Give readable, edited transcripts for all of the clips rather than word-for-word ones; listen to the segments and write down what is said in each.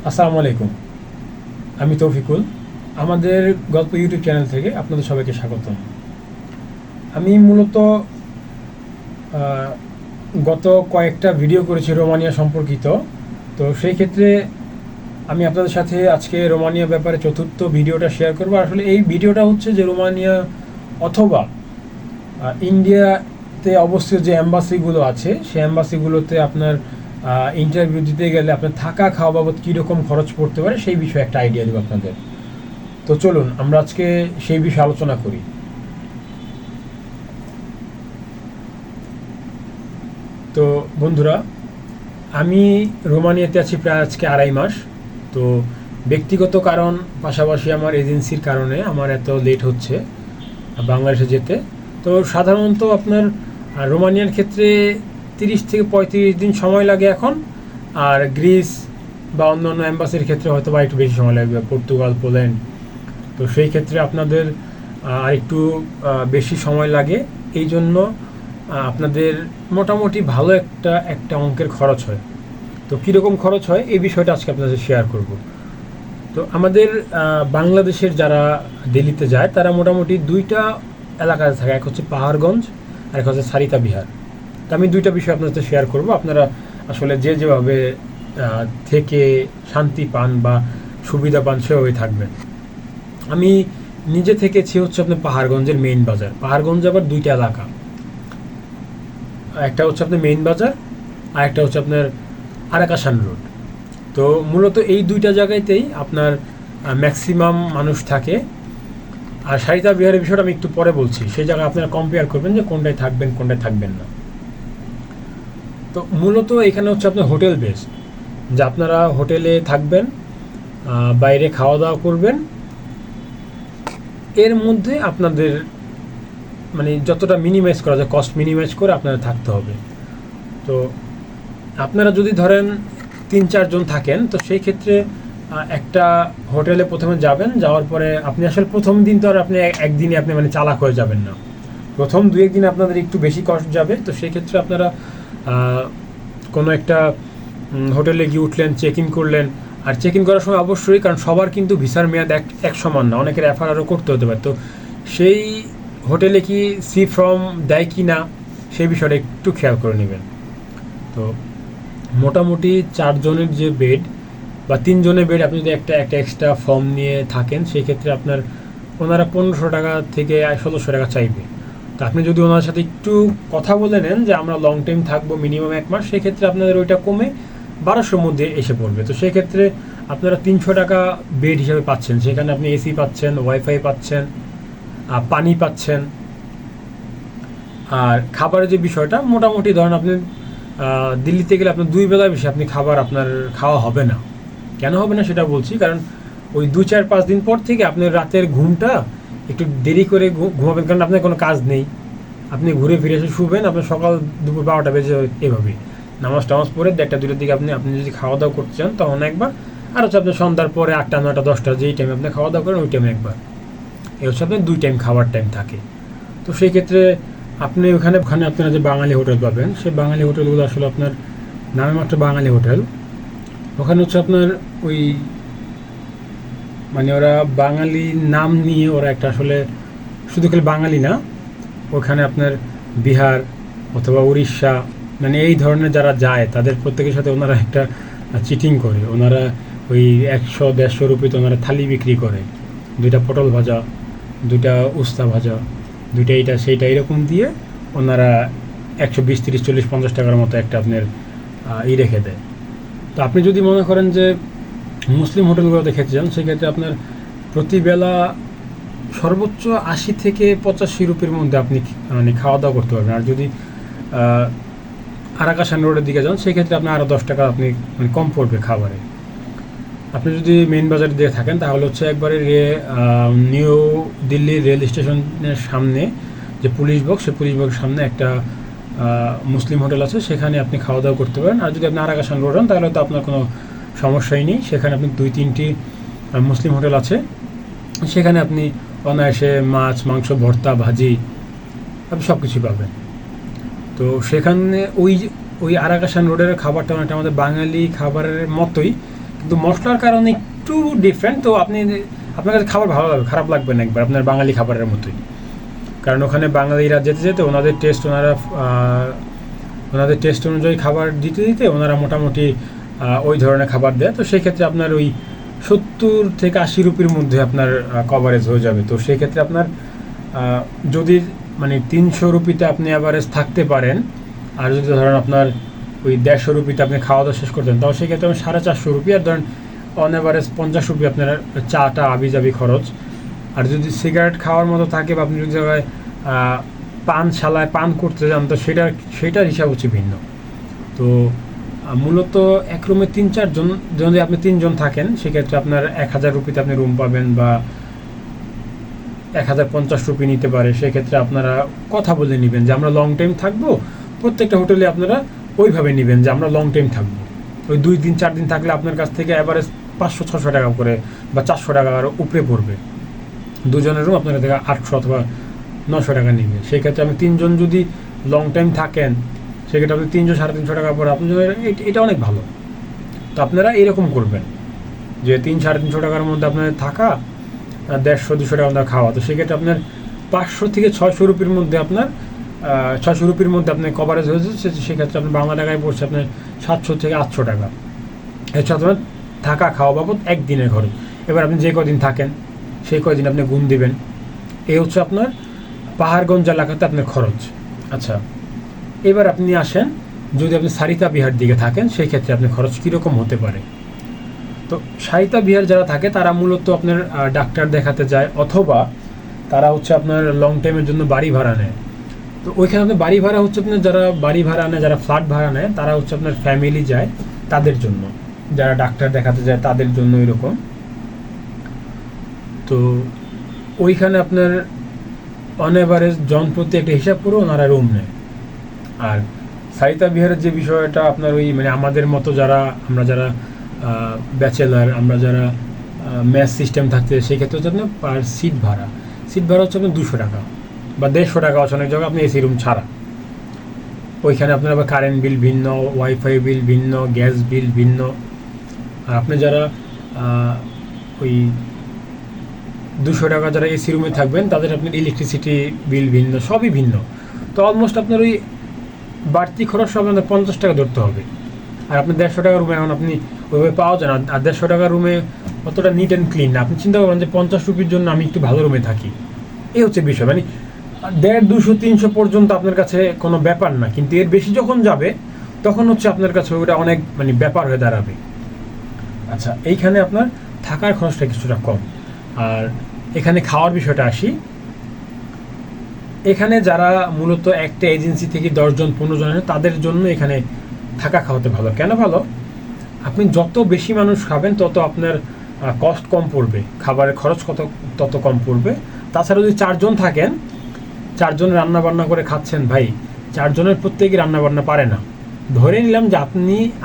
আসসালামু আলাইকুম। আমি তৌফিকুল। আমাদের গল্প ইউটিউব চ্যানেল থেকে আপনাদের সবাইকে স্বাগতম। আমি মূলত আহ, গত কয়েকটা ভিডিও করেছি রোমানিয়া সম্পর্কিত। তো সেই ক্ষেত্রে আমি আপনাদের সাথে আজকে রোমানিয়া ব্যাপারে চতুর্থ ভিডিওটা শেয়ার করব। আসলে এই ভিডিওটা হচ্ছে যে রোমানিয়া অথবা ইন্ডিয়াতে অবস্থিত যে অ্যাম্বাসিগুলো আছে সেই অ্যাম্বাসিগুলোতে আপনার ইন্টারভিউ দিতে গেলে আপনার থাকা খাওয়া বাবদ কীরকম খরচ পড়তে পারে সেই বিষয়ে একটা আইডিয়া দেবো আপনাদের। তো চলুন আমরা আজকে সেই বিষয়ে আলোচনা করি। তো বন্ধুরা, আমি রোমানিয়াতে আছি প্রায় আজকে 2.5 মাস। তো ব্যক্তিগত কারণ পাশাপাশি আমার এজেন্সির কারণে আমার এত লেট হচ্ছে বাংলাদেশে যেতে। তো সাধারণত আপনার রোমানিয়ার ক্ষেত্রে 30 থেকে 35 দিন সময় লাগে এখন। আর গ্রিস বা অন্য অ্যাম্বাসির ক্ষেত্রে হয়তো বা একটু বেশি সময় লাগবে, পর্তুগাল, পোল্যান্ড। তো সেই ক্ষেত্রে আপনাদের আর একটু বেশি সময় লাগে। এই জন্য আপনাদের মোটামুটি ভালো একটা একটা অঙ্কের খরচ হয়। তো কীরকম খরচ হয় এই বিষয়টা আজকে আপনাদের শেয়ার করব। তো আমাদের বাংলাদেশের যারা দিল্লিতে যায় তারা মোটামুটি দুইটা এলাকাতে থাকে, এক হচ্ছে পাহাড়গঞ্জ আর এক হচ্ছে সারিতা বিহার। তো আমি দুইটা বিষয় আপনাদের সাথে শেয়ার করব। আপনারা আসলে যে যেভাবে থেকে শান্তি পান বা সুবিধা পান সেভাবেই থাকবেন। আমি নিজে থেকেছি হচ্ছে আপনার পাহাড়গঞ্জের মেইন বাজার। পাহাড়গঞ্জ আবার দুইটা এলাকা, একটা হচ্ছে আপনার মেইন বাজার আর একটা হচ্ছে আপনার আরাকাসান রোড। তো মূলত এই দুইটা জায়গাতেই আপনার ম্যাক্সিমাম মানুষ থাকে। আর সারিতা বিহারের বিষয়টা আমি একটু পরে বলছি, সেই জায়গায় আপনারা কম্পেয়ার করবেন যে কোনটায় থাকবেন কোনটায় থাকবেন না। তো মূলত এখানে হচ্ছে আপনার হোটেল বেস, যে আপনারা হোটেলে থাকবেন, বাইরে খাওয়া দাওয়া করবেন। এর মধ্যে আপনাদের মানে যতটা মিনিমাইজ করা যায়, কস্ট মিনিমাইজ করে আপনারা থাকতে হবে। তো আপনারা যদি ধরেন 3-4 জন থাকেন, তো সেই ক্ষেত্রে একটা হোটেলে প্রথমে যাবেন। যাওয়ার পরে আপনি আসলে প্রথম দিন তো আর আপনি একদিনে আপনি মানে চালাক হয়ে যাবেন না। প্রথম 2-1 দিন আপনাদের একটু বেশি কষ্ট যাবে। তো সেই ক্ষেত্রে আপনারা কোনো একটা হোটেলে গিয়ে উঠলেন, চেক ইন করলেন। আর চেক ইন করার সময় অবশ্যই, কারণ সবার কিন্তু ভিসার মেয়াদ এক সমান না, অনেকের এফআরআরও করতে হতে পারে। তো সেই হোটেলে কি সি ফর্ম দেয় কি না সেই বিষয়টা একটু খেয়াল করে নেবেন। তো মোটামুটি 4 জনের যে বেড বা 3 জনের বেড আপনি যদি একটা এক্সট্রা ফর্ম নিয়ে থাকেন, সেই ক্ষেত্রে আপনার ওনারা 1500 টাকা থেকে 1700 টাকা চাইবে। তো আপনি যদি ওনার সাথে একটু কথা বলে নেন যে আমরা লং টাইম থাকবো, মিনিমাম 1 মাস, সেক্ষেত্রে আপনাদের ওইটা কমে 1200-র মধ্যে এসে পড়বে। তো সেক্ষেত্রে আপনারা 300 টাকা বেড হিসাবে পাচ্ছেন। সেখানে আপনি এসি পাচ্ছেন, ওয়াইফাই পাচ্ছেন, পানি পাচ্ছেন। আর খাবারের যে বিষয়টা, মোটামুটি ধরেন আপনি দিল্লিতে গেলে আপনার 2 বেলা বেশি আপনি খাবার আপনার খাওয়া হবে না। কেন হবে না সেটা বলছি, কারণ ওই 2-4-5 দিন পর থেকে আপনার রাতের ঘুমটা একটু দেরি করে ঘুমাবেন, কারণ আপনার কোনো কাজ নেই। আপনি ঘুরে ফিরে এসে শুবেন, আপনার সকাল দুপুর 12টা বেজে এভাবেই নামাজ টামাজ পড়ে 1টা-2টার দিকে আপনি যদি খাওয়া দাওয়া করতে চান তখন একবার, আর হচ্ছে আপনার সন্ধ্যার পরে 8টা, 9টা, 10টা যেই টাইমে আপনি খাওয়া দাওয়া করেন ওই টাইমে একবার। এই হচ্ছে আপনার 2 টাইম খাওয়ার টাইম থাকে। তো সেই ক্ষেত্রে আপনি ওখানে আপনারা যে বাঙালি হোটেল পাবেন, সেই বাঙালি হোটেলগুলো আসলে আপনার নামে মাত্র বাঙালি হোটেল। ওখানে হচ্ছে আপনার ওই মানে ওরা বাঙালি নাম নিয়ে ওরা একটা আসলে শুধু খালি বাঙালি না, ওখানে আপনার বিহার অথবা উড়িষ্যা মানে এই ধরনের যারা যায় তাদের প্রত্যেকের সাথে ওনারা একটা চিটিং করে। ওনারা ওই 100-150 রুপিতে ওনারা থালি বিক্রি করে, 2টা পটল ভাজা, 2টা উস্তা ভাজা, 2টা এইটা সেইটা এরকম দিয়ে ওনারা 120, 30, 40, 50 টাকার মতো একটা আপনার রেখে দেয়। তো আপনি যদি মনে করেন যে মুসলিম হোটেলগুলোতে খেতে চান, সেক্ষেত্রে আপনার প্রতিবেলা সর্বোচ্চ 80 থেকে 85 রুপির মধ্যে আপনি মানে খাওয়া দাওয়া করতে পারবেন। আর যদি আরাকাসান রোডের দিকে যান, সেক্ষেত্রে আপনার আরও 10 টাকা আপনি মানে কম পড়বে খাবারে। আপনি যদি মেইন বাজারে দিয়ে থাকেন তাহলে হচ্ছে একবারে নিউ দিল্লি রেল স্টেশনের সামনে যে পুলিশ বক্স, সেই পুলিশ বক্সের সামনে একটা মুসলিম হোটেল আছে, সেখানে আপনি খাওয়া দাওয়া করতে পারেন। আর যদি আপনি আরাকাসান রোড হন তাহলে তো আপনার কোনো সমস্যাই নেই, সেখানে আপনি 2-3টি মুসলিম হোটেল আছে, সেখানে আপনি অনায়াসে মাছ, মাংস, ভর্তা, ভাজি আপনি সব কিছু পাবেন। তো সেখানে ওই আরাকাসান রোডের খাবারটা অনেকটা আমাদের বাঙালি খাবারের মতোই, কিন্তু মশলার কারণে একটু ডিফারেন্ট। তো আপনার কাছে খাবার ভালো লাগবে, খারাপ লাগবে না একবার, আপনার বাঙালি খাবারের মতোই। কারণ ওখানে বাঙালিরা যেতে যেতে ওনাদের টেস্ট অনুযায়ী খাবার দিতে দিতে ওনারা মোটামুটি ওই ধরনের খাবার দেয়। তো সেই ক্ষেত্রে আপনার ওই 70 থেকে 80 রুপির মধ্যে আপনার কভারেজ হয়ে যাবে। তো সেই ক্ষেত্রে আপনার যদি মানে 300 রুপিতে আপনি অ্যাভারেজ থাকতে পারেন, আর যদি ধরেন আপনার ওই 150 রুপিতে আপনি খাওয়া দাওয়া শেষ করতেন, তাও সেই ক্ষেত্রে 450 রুপি, আর ধরেন অন অ্যাভারেজ 50 রুপি আপনার চাটা আবিজাবি খরচ। আর যদি সিগারেট খাওয়ার মতো থাকে বা আপনি যদি জায়গায় পানশালায় পান করতে যান, তো সেটার হিসাব হচ্ছে ভিন্ন। তো মূলত এক রুমে 3-4 জন, যদি আপনি 3 জন থাকেন সেক্ষেত্রে আপনার 1000 রুপিতে আপনি রুম পাবেন, বা 1050 রুপি নিতে পারে। সেক্ষেত্রে আপনারা কথা বলে নেবেন যে আমরা লং টাইম থাকবো। প্রত্যেকটা হোটেলে আপনারা ওইভাবে নেবেন যে আমরা লং টাইম থাকবো। ওই 2 দিন 4 দিন থাকলে আপনার কাছ থেকে অ্যাভারেজ 500-600 টাকা করে বা 400 টাকার উপরে পড়বে। দুজনের রুম আপনার থেকে 800 অথবা 900 টাকা নেবে। সেক্ষেত্রে আপনি 3 জন যদি লং টাইম থাকেন, সেক্ষেত্রে আপনি 300-350 টাকা পরে আপনার জন্য এটা অনেক ভালো। তো আপনারা এরকম করবেন যে 300-350 টাকার মধ্যে আপনাদের থাকা, 150-200 টাকা মধ্যে খাওয়া। তো সেক্ষেত্রে আপনার 500 থেকে 600 রুপির মধ্যে আপনার 600 রুপির মধ্যে আপনার কভারেজ হয়ে যাচ্ছে। সেক্ষেত্রে আপনার বাংলা টাকায় পড়ছে আপনার 700 থেকে 800 টাকা। এর সাথে আপনার থাকা খাওয়া বাবদ একদিনের খরচ। এবার আপনি যে কদিন থাকেন সেই কদিন আপনি গুণ দিবেন। এই হচ্ছে আপনার পাহাড়গঞ্জ এলাকাতে আপনার খরচ। আচ্ছা, এবার আপনি আসেন, যদি আপনি সারিতা বিহার দিকে থাকেন সেই ক্ষেত্রে আপনার খরচ কীরকম হতে পারে। তো সারিতা বিহার যারা থাকে তারা মূলত আপনার ডাক্তার দেখাতে যায়, অথবা তারা হচ্ছে আপনার লং টাইমের জন্য বাড়ি ভাড়া নেয়। তো ওইখানে আপনার বাড়ি ভাড়া হচ্ছে আপনার যারা বাড়ি ভাড়া নেয়, যারা ফ্ল্যাট ভাড়া নেয়, তারা হচ্ছে আপনার ফ্যামিলি যায় তাদের জন্য, যারা ডাক্তার দেখাতে যায় তাদের জন্য এরকম। তো ওইখানে আপনার অন এভারেজ জন প্রতি একটা হিসাব করে ওনারা রুম নেয়। আর সারিতা বিহারের যে বিষয়টা আপনার ওই মানে আমাদের মতো আমরা যারা ব্যাচেলার, আমরা যারা ম্যাচ সিস্টেম থাকতে, সেই ক্ষেত্রে হচ্ছে আপনার পার সিট ভাড়া হচ্ছে আপনার 200 টাকা বা 150 টাকা আছে অনেক জায়গায়, আপনি এসি রুম ছাড়া। ওইখানে আপনার আবার কারেন্ট বিল ভিন্ন, ওয়াইফাই বিল ভিন্ন, গ্যাস বিল ভিন্ন। আর আপনি যারা ওই 200 টাকা যারা এসি রুমে থাকবেন তাদের আপনার ইলেকট্রিসিটি বিল ভিন্ন, সবই ভিন্ন। তো অলমোস্ট আপনার ওই বাড়তি খরচ সব আপনার 50 টাকা ধরতে হবে। আর আপনি 150 টাকা রুমে এখন আপনি ওইভাবে পাওয়া যায় না। আর 150 টাকা রুমে অতটা নিট অ্যান্ড ক্লিন না। আপনি চিন্তা করবেন যে 50 রুপির জন্য আমি একটু ভালো রুমে থাকি, এই হচ্ছে বিষয়। মানে 150, 200, 300 পর্যন্ত আপনার কাছে কোনো ব্যাপার না, কিন্তু এর বেশি যখন যাবে তখন হচ্ছে আপনার কাছে ওটা অনেক মানে ব্যাপার হয়ে দাঁড়াবে। আচ্ছা, এইখানে আপনার থাকার খরচটা কিছুটা কম। আর এখানে খাওয়ার বিষয়টা আসি। এখানে যারা মূলত একটা এজেন্সি থেকে 10 জন 15 জন আছে তাদের জন্য এখানে থাকা খাওয়াতে ভালো। কেন ভালো? আপনি যত বেশি মানুষ খাবেন তত আপনার কস্ট কম পড়বে, খাবারের খরচ তত কম পড়বে। তাছাড়া যদি 4 জন থাকেন, 4 জন রান্না বান্না করে খাচ্ছেন, ভাই 4 জনের প্রত্যেকেই রান্না বান্না পারে না। ধরে নিলাম যে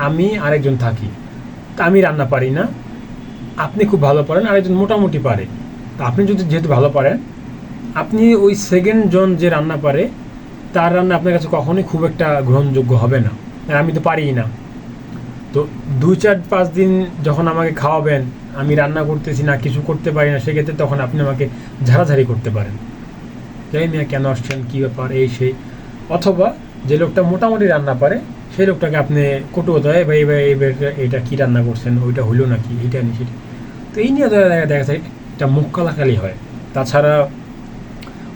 আমি আরেকজন থাকি, আমি রান্না পারি না, আপনি খুব ভালো পারেন, আরেকজন মোটামুটি পারে। তা আপনি যেহেতু ভালো পারেন, আপনি ওই সেকেন্ড জন যে রান্না পারে তার রান্না আপনার কাছে কখনোই খুব একটা গ্রহণযোগ্য হবে না। আমি তো পারিই না। তো 2-4-5 দিন যখন আমাকে খাওয়াবেন, আমি রান্না করতেছি না, কিছু করতে পারি না, সেক্ষেত্রে তখন আপনি আমাকে ঝাড়াঝাড়ি করতে পারেন, যাই মিয়া কেন আসছেন, কী ব্যাপার, এই সেই। অথবা যে লোকটা মোটামুটি রান্না পারে সেই লোকটাকে আপনি কটু হতে হয়, ভাই এটা কী রান্না করছেন, ওইটা হইলো নাকি, এইটা নি সেটা। তো এই নিয়ে দেখা যায় এটা মুখ কালাকালি হয়। তাছাড়া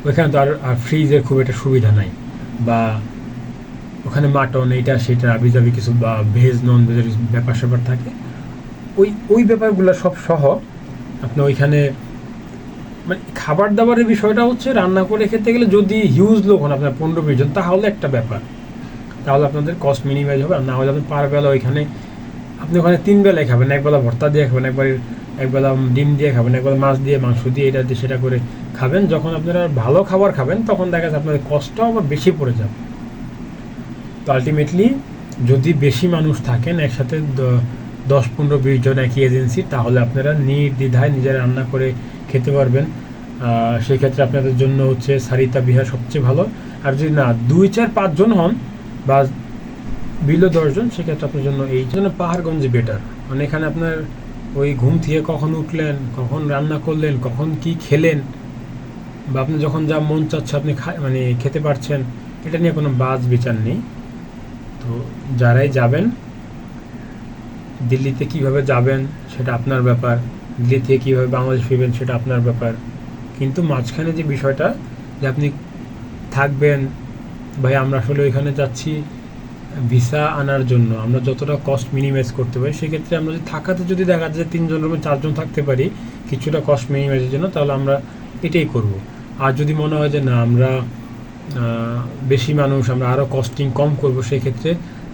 ওইখানে তো আর ফ্রিজের খুব একটা সুবিধা নাই, বা ওখানে মাটন এইটা সেটা আবিজাবি কিছু বা ভেজ নন ভেজের ব্যাপার স্যাপার থাকে। ওই ব্যাপারগুলো সব সহ আপনি ওইখানে মানে খাবার দাবারের বিষয়টা হচ্ছে রান্না করে খেতে গেলে যদি হিউজ লোক হন আপনার 15-20 জন, তাহলে একটা ব্যাপার, তাহলে আপনাদের কস্ট মিনিমাইজ হবে। আর না হলে আপনি পার বেলা আপনি ওখানে 3 বেলায় খাবেন, একবেলা ভর্তা দিয়ে খাবেন, একবেলা ডিম দিয়ে খাবেন, একবেলা মাছ দিয়ে, মাংস দিয়ে, এটা দিয়ে সেটা করে খাবেন। যখন আপনারা ভালো খাবার খাবেন তখন দেখা যাচ্ছে আপনাদের কষ্টটাও আবার বেশি পড়ে যাবে। তো আলটিমেটলি যদি বেশি মানুষ থাকেন একসাথে 10-15-20 জন একই এজেন্সি, তাহলে আপনারা নির্দ্বিধায় নিজেরা রান্না করে খেতে পারবেন। সেই ক্ষেত্রে আপনাদের জন্য হচ্ছে সারিতা বিহার সবচেয়ে ভালো। আর যদি না 2-4-5 জন হন বা বিলো 10 জন, সেক্ষেত্রে আপনার জন্য এই জন্য পাহাড়গঞ্জ বেটার। মানে এখানে আপনার ওই ঘুম থেকে কখন উঠলেন, কখন রান্না করলেন, কখন কি খেলেন, বা আপনি যখন যা মন চাচ্ছে আপনি মানে খেতে পারছেন, এটা নিয়ে কোনো বাজ বিচার নেই। তো যারাই যাবেন, দিল্লিতে কিভাবে যাবেন সেটা আপনার ব্যাপার, দিল্লি থেকে কীভাবে বাংলাদেশ ফিরবেন সেটা আপনার ব্যাপার, কিন্তু মাঝখানে যে বিষয়টা যে আপনি থাকবেন, ভাই আমরা আসলে ওইখানে যাচ্ছি ভিসা আনার জন্য, আমরা যতটা কস্ট মিনিমাইজ করতে পারি সেক্ষেত্রে আমরা যদি থাকাতে যদি দেখা যায় 3 জনের মধ্যে 4 জন থাকতে পারি কিছুটা কস্ট মিনিমাইজের জন্য, তাহলে আমরা এটাই করব। আর যদি মনে হয় যে না আমরা বেশি মানুষ, আমরা আরও কস্টিং কম করব, সেই ক্ষেত্রে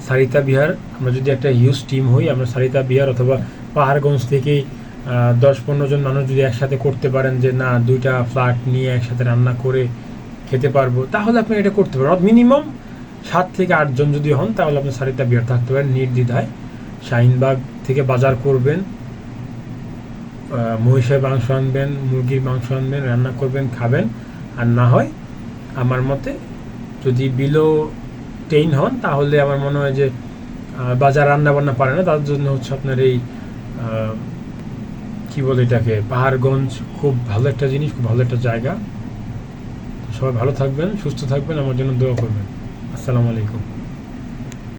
সারিতা বিহার, আমরা যদি একটা হিউজ টিম হই, আমরা সারিতা বিহার অথবা পাহাড়গঞ্জ থেকেই 10-15 জন মানুষ যদি একসাথে করতে পারেন যে না 2টা ফ্ল্যাট নিয়ে একসাথে রান্না করে খেতে পারবো, তাহলে আপনি এটা করতে পারেন। মিনিমাম 7 থেকে 8 জন যদি হন তাহলে আপনি সারিতা বিহার থাকতে পারেন নির্দ্বিধায়। শাহিনবাগ থেকে বাজার করবেন, মহিষের মাংস আনবেন, মুরগির মাংস আনবেন, রান্না করবেন, খাবেন। আর না হয় আমার মতে যদি বিলো 10 হন তাহলে আমার মনে হয় যে বাজার রান্না বান্না পারে না, তার জন্য হচ্ছে আপনার এই কী বলে এটাকে, পাহাড়গঞ্জ খুব ভালো একটা জিনিস, খুব ভালো একটা জায়গা। সবাই ভালো থাকবেন, সুস্থ থাকবেন, আমার জন্য দোয়া করবেন। আসসালামু আলাইকুম।